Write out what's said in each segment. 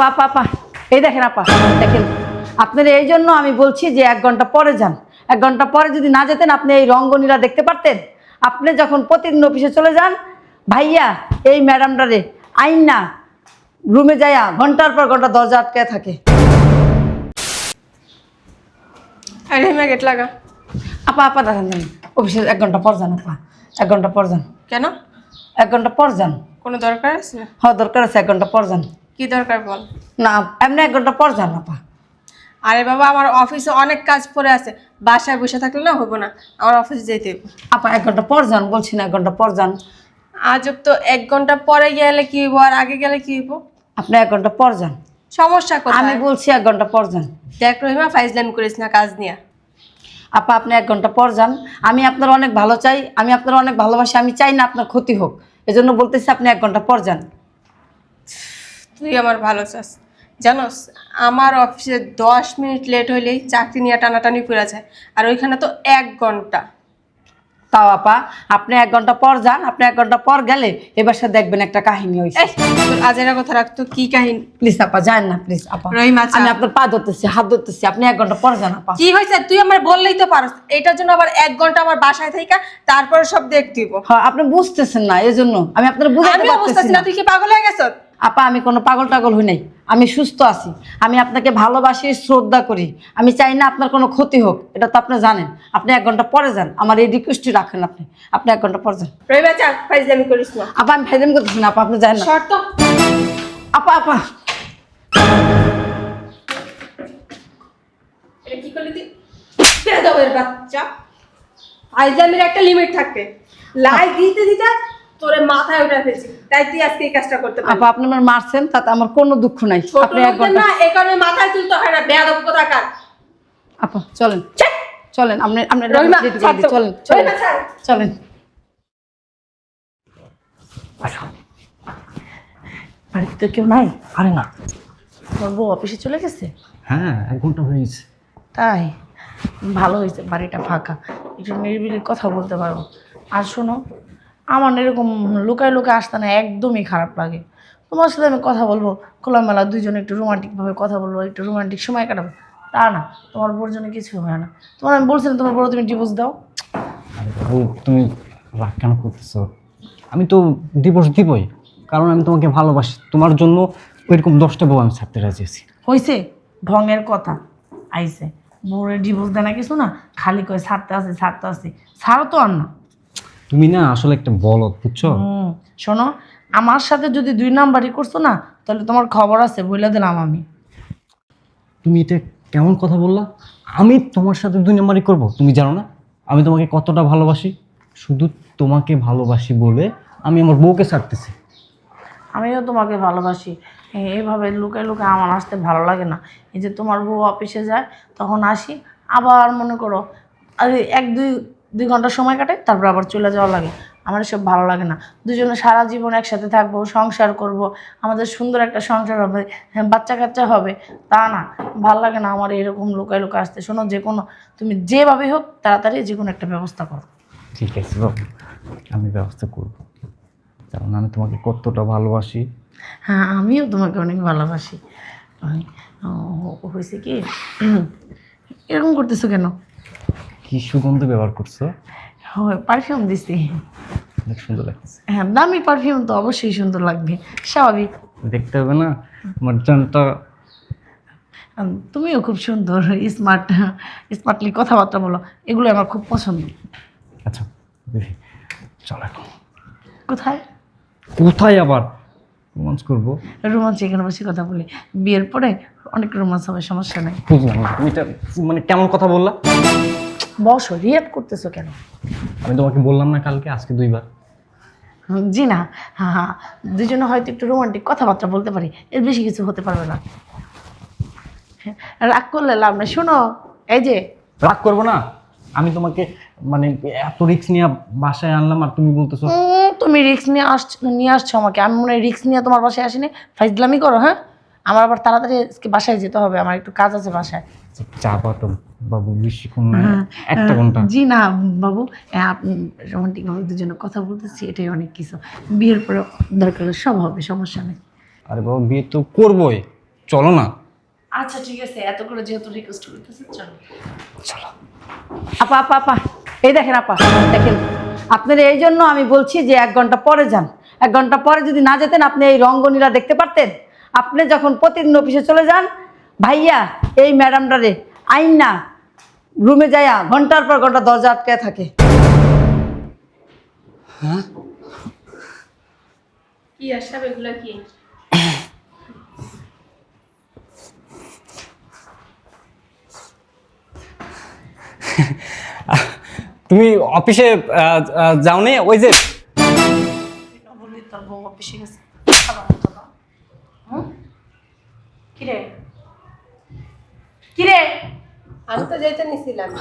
আপা আপা আপা এই দেখেন আপা, দেখেন আপনার এই জন্য আমি বলছি যে 1 ঘন্টা পরে যান। 1 ঘন্টা পরে যদি না যেতেন আপনি এই রঙ্গনীলা দেখতে পারতেন। আপনি যখন প্রতিদিন অফিসে চলে যান, ভাইয়া এই ম্যাডামটারে আইন না রুমে যাইয়া ঘন্টার পর ঘন্টা দরজা আটকে থাকে। আরে হিমা গেট লাগা। আপা আপা দেখেন অফিসে 1 ঘন্টা পর যান আপা, 1 ঘন্টা পর যান। কেন? 1 ঘন্টা পর যান। কোনো দরকার আছে? হ্যাঁ দরকার আছে, 1 ঘন্টা পর যান। কি দরকার বল? না এমনি 1 ঘন্টা পর যান আপা। আরে বাবা, আমার অফিসে অনেক কাজ পড়ে আছে, বাসায় বসে থাকলে না হইব না, আমার অফিসে যেতে হবে। আপা 1 ঘন্টা পর যান বলছি না, 1 ঘন্টা পর যান। আজব তো, 1 ঘন্টা পরে গেলে কি হইব আর আগে গেলে কি হইব? আপনি 1 ঘন্টা পর যান। সমস্যা কোথায়? আমি বলছি 1 ঘন্টা পর যান। দেখ রহিমা, ফাইজলামি করিস না কাজ নিয়ে। আপা আপনি 1 ঘন্টা পর যান। আমি আপনার অনেক ভালো চাই, আমি আপনার অনেক ভালোবাসি, আমি চাই না আপনার ক্ষতি হোক, এজন্য বলতেছি আপনি 1 ঘন্টা পর যান। তুই আমার ভালো চাস, জানোস আমার অফিসে 10 মিনিট লেট হইলেই চাকরি নিয়ে টানাটানি করে যায়, আর ওইখানে তো 1 ঘন্টা। তাও আপা আপনি 1 ঘন্টা পর যান। আপনি 1 ঘন্টা পর গেলে এবার সাথে দেখবেন একটা কাহিনী হয়েছে। এই তোর আজেরা কথা রাখতো, কি কাহিনী? প্লিজ আপা যান না, প্লিজ আপা। রহিমা, আচ্ছা। আমি আপনার পা ধরতেছি, হাত ধরতেছি, আপনি 1 ঘন্টা পর যান আপা। কি হয়েছে তুই আমার বললেই তো পারস, এটার জন্য আবার 1 ঘন্টা আমার বাসায় থাইকা তারপরে সব দেখতে হইব? হ্যাঁ আপনি বুঝতেছেন না, এজন্য আমি আপনার বুঝাইতে আমি পারতেছি বুঝতেছি না। না, তুই কি পাগল হয়ে গেছ? আপা আমি কোনো পাগল টাগল হই নাই, আমি সুস্থ আছি, আমি আপনাকে ভালোবাসি, শ্রদ্ধা করি, আমি চাই না আপনার কোনো ক্ষতি হোক, এটা তো আপনি জানেন। আপনি 1 ঘন্টা পরে যান, আমার এই রিকোয়েস্টই রাখেন। আপনি 1 ঘন্টা পর যান। রহিমা চা, ফাইজলামি করিস না। আপা আমি ফাইদাম করতেছি না, আপা আপনি যান না। শর্ত। আপা আপা এটা কি করলি তুই? বেয়াদবের বাচ্চা। ফাইজলামির একটা লিমিট থাকে, লাই দিতে দিতে তোরে মাথায় উঠে ফেলছি, তাই তুই আজকে এই কাজটা করতে পারবি। আপা আপনি আমার মারছেন, তাতে আমার কোনো দুঃখ নাই। ছোট আপনি 1 লোকদের ঘন্টা না এই কারণে মাথায় তুলতে হয় না, বেয়াদব কোথাকার। আপা চলেন চলেন, আপনি আপনি রহিমা, ready করে দিই, ছাড় তো। চলেন চলেন রহিমা, ছাড়। চলেন। বাড়িতে তো কেউ নাই? আরে না। তোর বউ অফিসে চলে গেছে? হ্যাঁ 1 ঘন্টা হয়ে গেছে। তাই ভালো হয়েছে, বাড়িটা ফাঁকা, একটু নিরিবিলি কথা বলতে পারবো। আর শোনো, আমার এরকম লুকায় লুকায় আসতে না একদমই খারাপ লাগে। তোমার সাথে আমি কথা বলবো খোলামেলা, দুইজনে একটু রোমান্টিকভাবে কথা বলবো, একটু রোমান্টিক সময় কাটাবো, তা না, তোমার বোর জন্য কিছু হয় না। তোমার আমি বলছিলাম তোমার বড় তুমি ডিভোর্স দাও। আরে বাবু তুমি রাগ কেন করতেছো? আমি তো ডিভোর্স দিবই, কারণ আমি তোমাকে ভালোবাসি। তোমার জন্য ওইরকম 10টা বউ আমি ছাড়তে রাজি আছি। হয়েছে ঢঙের কথা আইছে, বউরে ডিভোর্স দেয় না কিছু না, খালি কয় ছাড়তে আসে ছাড়তে আসে, ছাড়ো তো আর না। তুমি না আসলে একটা বলদ, বুঝছো? শোনো, আমার সাথে যদি 2 নাম্বারই করছো না, তাহলে তোমার খবর আছে, বলে দিলাম আমি। তুমি এটা কেমন কথা বললা? আমি তোমার সাথে 2 নাম্বারই করবো? তুমি জানো না আমি তোমাকে কতটা ভালোবাসি? শুধু তোমাকে ভালোবাসি বলে আমি আমার বউকে ছাড়তেছি। আমিও তোমাকে ভালোবাসি, এইভাবে লুকায় লুকায় আমার আসতে ভালো লাগে না। এই যে তোমার বউ অফিসে যায়, তখন আসি, আবার মনে করো আরে 1-2 ঘন্টা সময় কাটে, তারপর আবার চলে যাওয়া লাগে। আমার এসব ভালো লাগে না। দুজনে সারা জীবন একসাথে থাকবো, সংসার করব, আমাদের সুন্দর একটা সংসার হবে, হ্যাঁ বাচ্চা কাচ্চা হবে, তা না, ভালো লাগে না আমার এরকম লুকায় লুকায় আসতে। শোনো, যে কোনো তুমি যেভাবে হোক তাড়াতাড়ি যে কোনো একটা ব্যবস্থা করো। ঠিক আছে বাবু, আমি ব্যবস্থা করবো, কারণ আমি তোমাকে কতটা ভালোবাসি। হ্যাঁ আমিও তোমাকে অনেক ভালোবাসি। হয়েছে কি, এরকম করতেছো কেন? কি সুগন্ধ ব্যবহার করছো, হয় পারফিউম দিছি। অনেক সুন্দর লাগছে। হ্যাঁ দামি পারফিউম তো অবশ্যই সুন্দর লাগবে, স্বাভাবিক। দেখতে হবে না তোমার জানটা? তুমিও খুব সুন্দর, স্মার্টলি কথাবার্তা বলো, এগুলো আমার খুব পছন্দ। আচ্ছা দেখি, চল এখন। কোথায়? কোথায় আবার রোমান্স করবো? রোমান্স এখানে বসে কথা বলি, বিয়ের পরে অনেক রোমান্স হবে, সমস্যা নেই। বুঝলাম না, তুমি এটা মানে কেমন কথা বললা? বসো, রিয়াক্ট করতেছো কেন? আমি তোমাকে বললাম না কালকে, আজকে 2 বার। জি না, হ্যাঁ হ্যাঁ, দুজনে হয়তো একটু রোমান্টিক কথাবার্তা বলতে পারি, এর বেশি কিছু হতে পারবে না। রাগ করলে লাভ নেই। শোনো, এই যে রাগ করবো না, আমি তোমাকে মানে এত রিস্ক নিয়ে বাসায় আনলাম আর তুমি বলতেছো। তুমি রিস্ক নিয়ে আসছো আমাকে, আমি মনে হয় রিস্ক নিয়ে তোমার বাসায় আসিনি, ফাইজলামি করো। হ্যাঁ আমার আবার তাড়াতাড়ি আজকে বাসায় যেতে হবে, আমার একটু কাজ আছে বাসায়। চা পাতো বাবু, বেশিক্ষণ না, 1 ঘন্টা। জি না বাবু, রোমান্টিকভাবে দুজনে কথা বলতেছি, এটাই অনেক কিছু। বিয়ের পরে দরকার হলে সব হবে, সমস্যা নেই। আরে বাবু বিয়ে তো করবোই, চলো না। আচ্ছা ঠিক আছে, এত করে যেহেতু রিকোয়েস্ট করতেছে চলো। চলো। আপা আপা আপা, এই দেখেন আপা, দেখেন আপনার এই জন্য আমি বলছি যে 1 ঘন্টা পরে যান। 1 ঘন্টা পরে যদি না যেতেন আপনি এই রঙ্গনীলা দেখতে পারতেন। আপনি যখন প্রতিদিন অফিসে চলে যান, ভাইয়া এই ম্যাডামটারে আইন না রুমে যাইয়া ঘন্টার পর ঘন্টা দরজা আটকে থাকে। কি আসাব এগুলা কি? তুমি অফিসে যাওনি? ওই যে বললি তোর বউ অফিসে গেছে, খাবার মতো দাও। কিরে কিরে, আমি তো যেতে নিছিলাম,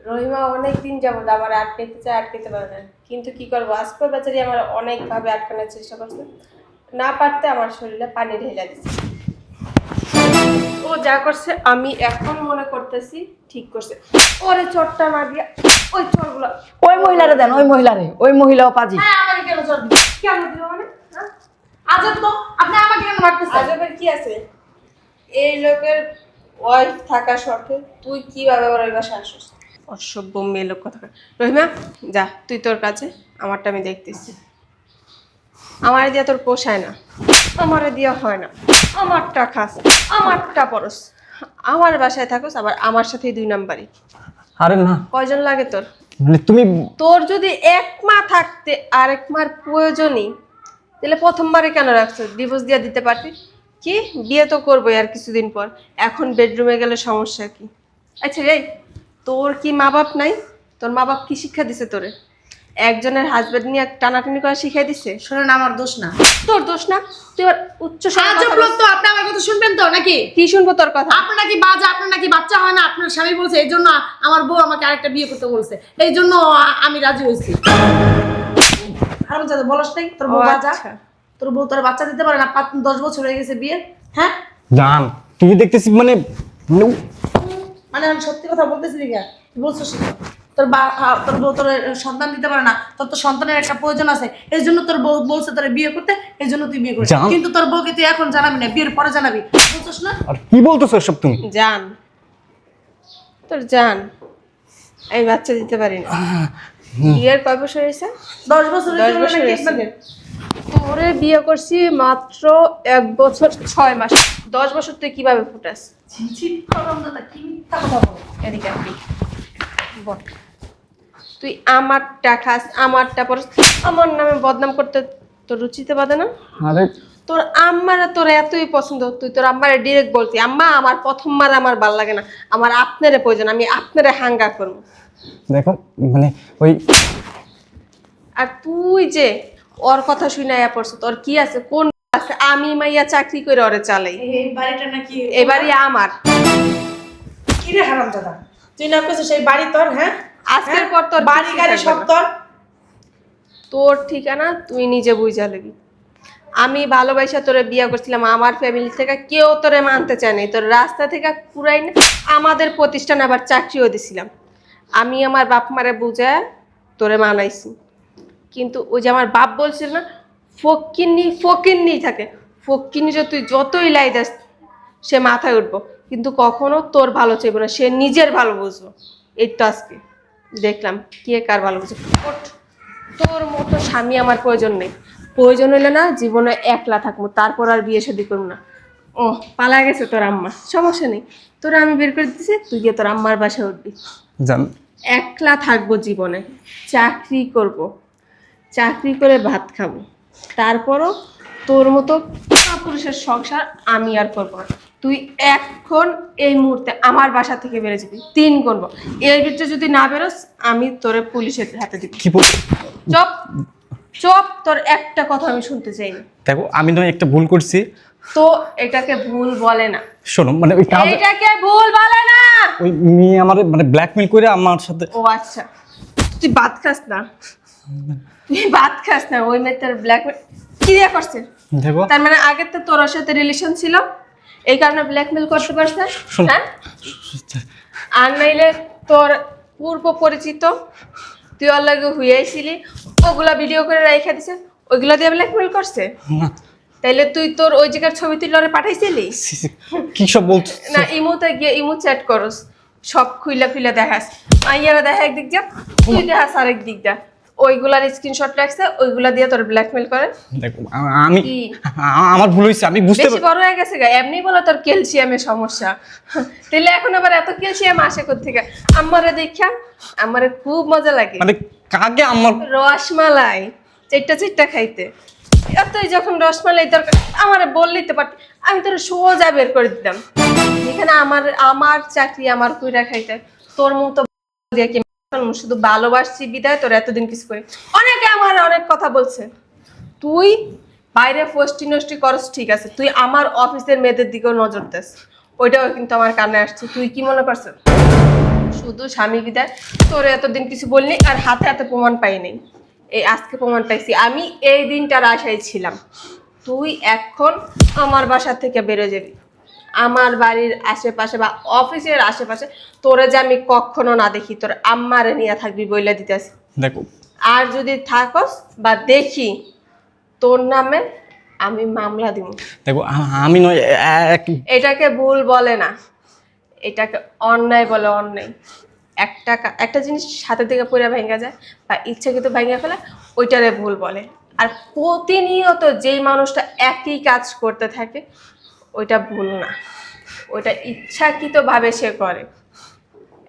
রহিমা অনেক দিন যাবত আমার আটকাইতে চায়, আটকাইতে পারে না। কিন্তু কি করবো, আজকে বেচারি আমার অনেকভাবে আটকানোর চেষ্টা করছে, না পারতে আমার শরীরে পানি ঢেলে দিচ্ছে। ও যা করছে আমি এখন মনে করতেছি ঠিক করছে। ওরে চটটা না দিয়া ওই চটগুলো ওই মহিলারে দেন, ওই মহিলারে, ওই মহিলাও পাজি। হ্যাঁ আমাকে কেন চল দিবি? কেন দিল মানে? হ্যাঁ? আজব তো, আপনি আমাকে কেন মারতেছেন? আজবের কি আছে? এই লোকের ওয়াইফ থাকা শর্তে তুই কিভাবে ওর ওই বাসায় আসছিস? অসভ্য মেয়ে লোক কথা। রহিমা যা তুই তোর কাছে, আমারটা আমি দেখতেছি। আমার দিয়া তোর পোষায় না, আমার দিয়া হয় না। আমারটা খাস, আমারটা পরস, আমার বাসায় থাকোস, আবার আমার সাথেই 2 নাম্বারই। আরে না, কয়জন লাগে তোর? মানে তুমি তোর যদি 1 মা থাকতে আরেক মার প্রয়োজনই, তাহলে প্রথমবারে কেন রাখছো? ডিভোর্স দিয়ে দিতে পারতি। কি বিয়ে তো করবোই আর কিছুদিন পর, এখন বেডরুমে গেলে সমস্যা কি? আচ্ছা রে, তোর কি মা বাপ নাই? তোর মা বাপ কি শিক্ষা দিছে তোরে? একজনের হাজবেন্ড নিয়ে টানাটানি করা শিখাই দিছে? শোনেন, আমার দোষ না। তোর দোষ না? তুই আর উচ্চ স্বরে কথা আজব লোক বলছিস। তো, আপনি আমার কথা শুনবেন তো নাকি? কি শুনবো তোর কথা? আপনার নাকি বাজা, আপনার নাকি বাচ্চা হয় না, আপনার স্বামী বলছে এই জন্য আমার বউ আমাকে আরেকটা বিয়ে করতে বলছে, এই জন্য আমি রাজি হয়েছি। আর যাতে বলস নাই তোর বউ ও বাজা, আচ্ছা। তোর বউ তোর বাচ্চা দিতে পারে না, 10 বছর হয়ে গেছে বিয়ে। হ্যাঁ জান, তুমি দেখতেছি মানে মানে আমি সত্যি কথা বলতেছি দিঘা, তুই বলছিস না? তোর বউ তোর সন্তান দিতে পারে না, তোর তো সন্তানের একটা প্রয়োজন আছে, এই জন্য তোর বউ বলছে তোর বিয়ে করতে, এই জন্য তুই বিয়ে করছিস। কিন্তু তোর বউকে তুই এখন জানাবি না, বিয়ের পরে জানাবি, বলছিস না? আর কি বলতেছো এসব তুমি? জান, তোর জান, আমি বাচ্চা দিতে পারি না। বিয়ের কয় বছর হয়েছে? 10 বছর 10 বছর হয়েছে। তোরে বিয়ে করছি মাত্র 1 বছর 6 মাস। 10 বছর তুই কিভাবে ফুটাস? কি মিথ্যা কথা বলে। এদিকে আসবি। বল। তুই আমারটা খাস, আমারটা পরস, আমার নামে বদনাম করতে তোর রুচিতে বাদে না? আরে তোর আম্মারা তোর এতই পছন্দ, তুই তোর আম্মারে ডিরেক্ট বলতি, আম্মা আমার প্রথমবার আমার ভাল লাগে না, আমার আপনারে প্রয়োজন, আমি আপনারে হাঙ্গা করবো। দেখো মানে ওই আর তুই যে ওর কথা শুনে আয়া পড়ছ, তোর কি আছে, কোন আছে? আমি মাইয়া চাকরি করে ওরে চালাই, এই বাড়িটা নাকি এবারই আমার। কি রে হারামজাদা, তুই না কইছিস সেই বাড়ি তোর? হ্যাঁ আজকের পর তোর বাড়ি কিছুই গাড়ি থাকবে সব না। তোর। তোর ঠিকানা তুই নিজে বুঝা লবি। আমি ভালোবাসা তোরে বিয়ে করছিলাম, আমার ফ্যামিলি থেকে কেউ তোরে মানতে চায় নাই, তোর রাস্তা থেকে পুরাই না আমাদের প্রতিষ্ঠানে আবার চাকরিও দিছিলাম। আমি আমার বাপ মারে বুঝা তোরে মানাইছি, কিন্তু ওই যে আমার বাপ বলছিল না, ফকিন্নি ফকিন্নি থাকে, ফকিন্নি যে তুই যতই লাই দাস সে মাথায় উঠবো, কিন্তু কখনো তোর ভালো চাইবো না, সে নিজের ভালো বুঝবো। এই তো আজকে দেখলাম কে কার ভালো বুঝবে। ওঠ, তোর মতো স্বামী আমার প্রয়োজন নেই, প্রয়োজন হইলে না জীবনে একলা থাকবো, তারপর আর বিয়ে শাদী করবো না। ও পালা গেছে তোর আম্মা, সমস্যা নেই, তোরা আমি বের করে দিতেছি, তুই গিয়ে তোর আম্মার বাসায় উঠবি। জান, একলা থাকবো জীবনে, চাকরি করব, চাকরি করে ভাত খাবো, তারপরও তোর মতো পুরুষের সংসার আমি আর করবো না। তুই এখন এই মুহূর্তে আমার বাসা থেকে বেরো যাবি, 3 করবো, এর ভিতরে যদি না বেরোস আমি তোরে পুলিশের হাতে দিব। কি বল? চপ চপ, তোর একটা কথা আমি শুনতে চাই না। দেখো আমি নয় একটা ভুল করছি, তো এটাকে ভুল বলে না, শোনো মানে ওই কাজ এটাকে ভুল বলে না। ওই মেয়ে আমার মানে ব্ল্যাকমেল করে আমার সাথে ও আচ্ছা, তুই ভাত খাস না, তুই ভাত খাস না, ওই মেয়ে তোর ব্ল্যাকমেল কি দিয়ে করছে? দেখো তার মানে আগে তো তোর সাথে রিলেশন ছিল, এই কারণে ব্ল্যাকমেল করতে পারছে। শোনো। হ্যাঁ, আর নাইলে তোর পূর্ব পরিচিত তুই ওর লাগে হইয়াছিলি, ওগুলা ভিডিও করে রেখে দিছে, ওইগুলা দিয়ে ব্ল্যাকমেল করছে। না তাইলে তুই তোর ওই জায়গার ছবি তুই লরে পাঠাইছিলি? কি সব বলছো? না ইমোতে গিয়ে ইমো চ্যাট করস, সব খুইলা খুইলা দেখাস, আইয়ারা দেখা একদিক যা, তুই দেখাস আরেক দিক যা, ওইগুলার স্ক্রিনশট রাখছে, ওইগুলা দিয়ে তোর ব্ল্যাকমেল করে। দেখো আমি কি? আমার ভুল হয়েছে, আমি বুঝতে বেশি বড় হয়ে গেছে গা, এমনি বলে তোর ক্যালসিয়ামের সমস্যা। তাহলে এখন আবার এত ক্যালসিয়াম আসে কোত্থেকে? আমারে দেখা আমারে খুব মজা লাগে, মানে কাকে আমার রসমালাই চেট্টা চেট্টা খাইতে। এতই যখন রসমালাই দরকার আমারে বললেই তো পারতি, আমি তোর সোজা বের করে দিতাম। যেখানে আমার আমার চাকরি আমার কইরা খাইতে, তোর মতো দিয়ে কি শুধু ভালোবাসছি বিদায় তোর এতদিন কিছু করি। অনেকে আমার অনেক কথা বলছে, তুই বাইরে ফষ্টি নষ্টি করস ঠিক আছে, তুই আমার অফিসের মেয়েদের দিকেও নজর দিস, ওইটাও কিন্তু আমার কানে আসছে। তুই কি মনে করছিস শুধু স্বামী বিদায় তোর এতদিন কিছু বলনি, আর হাতে হাতে প্রমাণ পাই নাই, এই আজকে প্রমাণ পাইছি। আমি এই দিনটার আশায় ছিলাম। তুই এখন আমার বাসা থেকে বেরো যাবি, আমার বাড়ির আশেপাশে বা অফিসের আশেপাশে তোরে যে আমি কখনো না দেখি, তোর আম্মারে নিয়ে থাকবি বইলা দিতেছি। দেখো আর যদি থাকস বা দেখি তোর নামে আমি মামলা দিব। দেখো আমি নয় এটাকে ভুল বলে না, এটাকে অন্যায় বলে। অন্যায় একটা জিনিস হাতে থেকে পড়ে ভেঙে যায় বা ইচ্ছাকৃত ভেঙে ফেলে, ওইটারে ভুল বলে। আর প্রতিনিয়ত যেই মানুষটা একই কাজ করতে থাকে ওইটা ভুল না, ওইটা ইচ্ছাকৃতভাবে সে করে।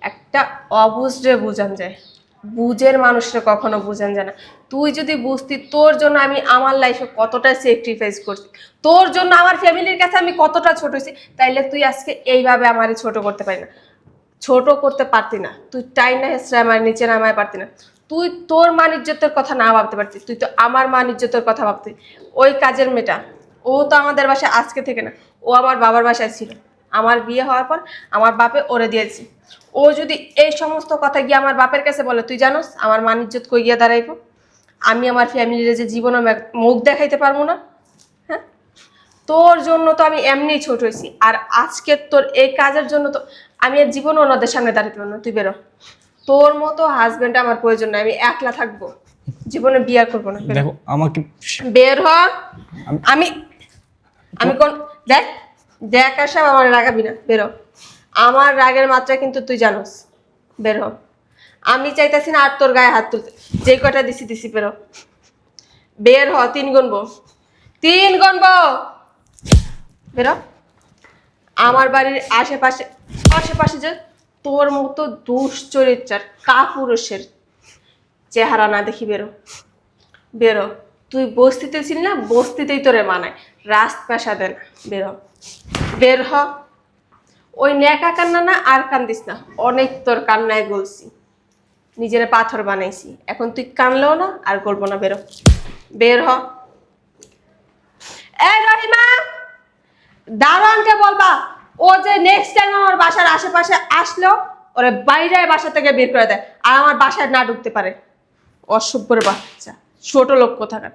একটা অবুঝরে বুঝান যায়, বুঝের মানুষরা কখনো বুঝান যায় না। তুই যদি বুঝতি তোর জন্য আমি আমার লাইফে কতটা স্যাক্রিফাইস করছি, তোর জন্য আমার ফ্যামিলির কাছে আমি কতটা ছোট হয়েছি, তাইলে তুই আজকে এইভাবে আমারে ছোট করতে পারি না, ছোট করতে পারতি না। তুই টাই না হেসরে আমার নিচে নামায় পারতি না। তুই তোর মান ইজ্জতের কথা না ভাবতে পারতি, তুই তো আমার মান ইজ্জতের কথা ভাবতি। ওই কাজের মেয়েটা ও তো আমাদের বাসায় আজকে থেকে না, ও আমার বাবার বাসায় ছিল। আমার বিয়ে হওয়ার পর আমার বাপে ওরে দিয়েছি। ও যদি এই সমস্ত কথা গিয়ে আমার বাপের কাছে বলে, তুই জানোস আমার মান ইজ্জত কই গিয়ে দাঁড়াইব? আমি আমার ফ্যামিলির যে জীবনে মুখ দেখাইতে পারবো না। হ্যাঁ, তোর জন্য তো আমি এমনি ছোট হয়েছি, আর আজকে তোর এই কাজের জন্য তো আমি আর জীবনে ওনাদের সামনে দাঁড়াতে পারবো না। তুই বেরো, তোর মতো হাজবেন্ড আমার প্রয়োজন নাই, আমি একলা থাকবো, জীবনে বিয়ে করবো না। দেখো আমাকে বের হ। আমি আমি কোন দেখ দেখ আসা আমার রাগাবি না, বেরো। আমার রাগের মাত্রা কিন্তু তুই জানোস, বের হ। আমি চাইতেছি না আর তোর গায়ে হাত তুলতে, যে কটা দিছি বেরো, বের হ। 3 গুনবো, 3 গুনবো, বেরো। আমার বাড়ির আশেপাশে আশেপাশে যে তোর মতো দুশ্চরিত্রার কাপুরুষের চেহারা না দেখি, বেরো বেরো। তুই বস্তিতে ছিল না, বস্তিতেই তোরে মানায়, রাজপ্রাসাদে দেন। বেরো, বের হ। ওই ন্যাকা কান্না না আর কান্দিস না, অনেক তোর কান্নায় গলছি, নিজের পাথর বানাইছি। এখন তুই কানলেও না আর গলবো না, বেরো, বের হ। এই রহিমা, দারোয়ানকে বলবা ও যে নেক্সট টাইম আমার বাসার আশেপাশে আসলো ওরে বাইরে বাসা থেকে বের করে দেয়, আর আমার বাসায় না ঢুকতে পারে। অসভ্যর বাচ্চা, ছোট লোক কোথাকার।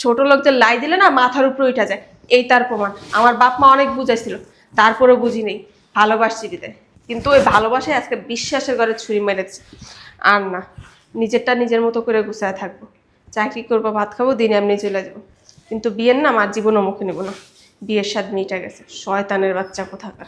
ছোট লোকদের লাই দিলে না মাথার উপরে উঠা যায়, এই তার প্রমাণ। আমার বাপ মা অনেক বুঝাইছিল, তারপরেও বুঝি নেই, ভালোবাসছি বিদায়। কিন্তু ওই ভালোবাসায় আজকে বিশ্বাসের ঘরে ছুরি মেরেছে। আর না, নিজেরটা নিজের মতো করে গুছায় থাকবো, চাকরি করবো, ভাত খাবো, দিন এমনি চলে যাবো। কিন্তু বিয়ের না আমার জীবনও মুখে নেবো না, বিয়ের স্বাদ মিটা গেছে, শয়তানের বাচ্চা কোথাকার।